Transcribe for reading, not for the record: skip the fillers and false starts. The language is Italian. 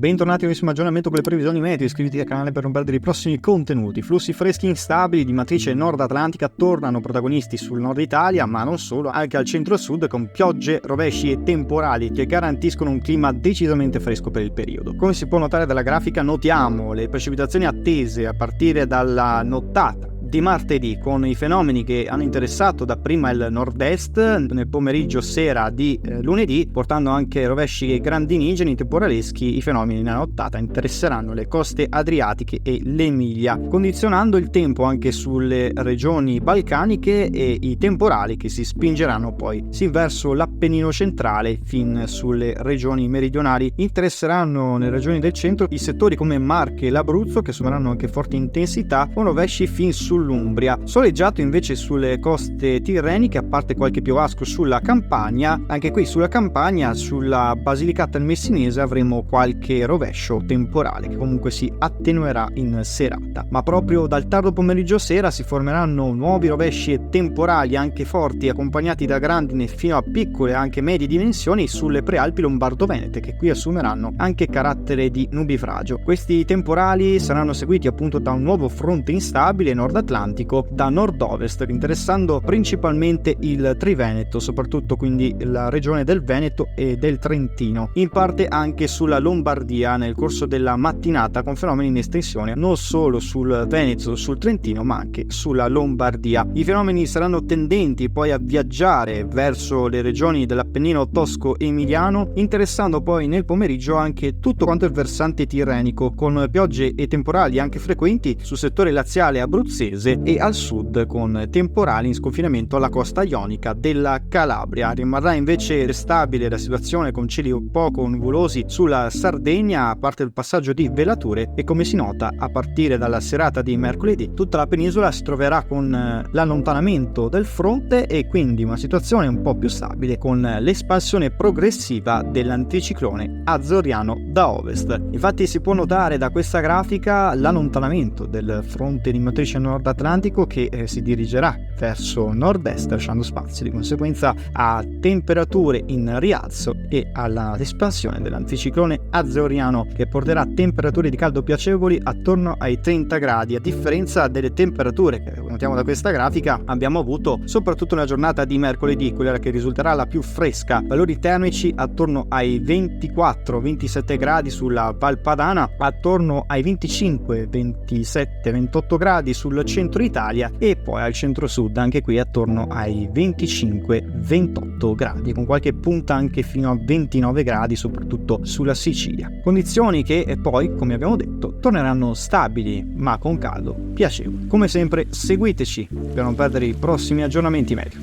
Bentornati a un nuovissimo aggiornamento con le previsioni meteo. Iscriviti al canale per non perdere i prossimi contenuti. Flussi freschi instabili di matrice nord atlantica tornano protagonisti sul nord Italia, ma non solo, anche al centro-sud, con piogge, rovesci e temporali che garantiscono un clima decisamente fresco per il periodo. Come si può notare dalla grafica, notiamo le precipitazioni attese a partire dalla nottata di martedì, con i fenomeni che hanno interessato dapprima il nord-est nel pomeriggio sera di lunedì, portando anche rovesci grandinigeni temporaleschi. I fenomeni nella nottata interesseranno le coste adriatiche e l'Emilia, condizionando il tempo anche sulle regioni balcaniche, e i temporali che si spingeranno poi sì verso l'Appennino centrale fin sulle regioni meridionali. Interesseranno nelle regioni del centro i settori come Marche e l'Abruzzo, che assumeranno anche forte intensità, con rovesci fin sull'Umbria. Soleggiato invece sulle coste tirreniche, a parte qualche piovasco sulla Campania. Anche qui sulla Campania, sulla Basilicata e il Messinese, avremo qualche rovescio temporale che comunque si attenuerà in serata, ma proprio dal tardo pomeriggio sera si formeranno nuovi rovesci e temporali anche forti, accompagnati da grandine fino a piccole e anche medie dimensioni sulle prealpi lombardo-venete, che qui assumeranno anche carattere di nubifragio. Questi temporali saranno seguiti appunto da un nuovo fronte instabile nord atlantico da nord-ovest, interessando principalmente il Triveneto, soprattutto quindi la regione del Veneto e del Trentino, in parte anche sulla Lombardia nel corso della mattinata, con fenomeni in estensione non solo sul Veneto, sul Trentino, ma anche sulla Lombardia. I fenomeni saranno tendenti poi a viaggiare verso le regioni dell'Appennino tosco-emiliano, interessando poi nel pomeriggio anche tutto quanto il versante tirrenico, con piogge e temporali anche frequenti sul settore laziale abruzzese e al sud, con temporali in sconfinamento alla costa ionica della Calabria. Rimarrà invece stabile la situazione, con cieli poco nuvolosi sulla Sardegna, a parte il passaggio di velature, e come si nota a partire dalla serata di mercoledì tutta la penisola si troverà con l'allontanamento del fronte, e quindi una situazione un po' più stabile con l'espansione progressiva dell'anticiclone azzoriano da ovest. Infatti si può notare da questa grafica l'allontanamento del fronte di matrice nord atlantico, che si dirigerà verso nord-est, lasciando spazio di conseguenza a temperature in rialzo e all'espansione dell'anticiclone azzoriano, che porterà temperature di caldo piacevoli attorno ai 30 gradi, a differenza delle temperature che notiamo da questa grafica abbiamo avuto soprattutto nella giornata di mercoledì, quella che risulterà la più fresca. Valori termici attorno ai 24-27 gradi sulla Val Padana, attorno ai 25, 27, 28 gradi sul centro Italia, e poi al centro-sud anche qui attorno ai 25-28 gradi, con qualche punta anche fino a 29 gradi soprattutto sulla Sicilia. Condizioni che poi, come abbiamo detto, torneranno stabili ma con caldo piacevole. Come sempre seguiteci per non perdere i prossimi aggiornamenti meteo.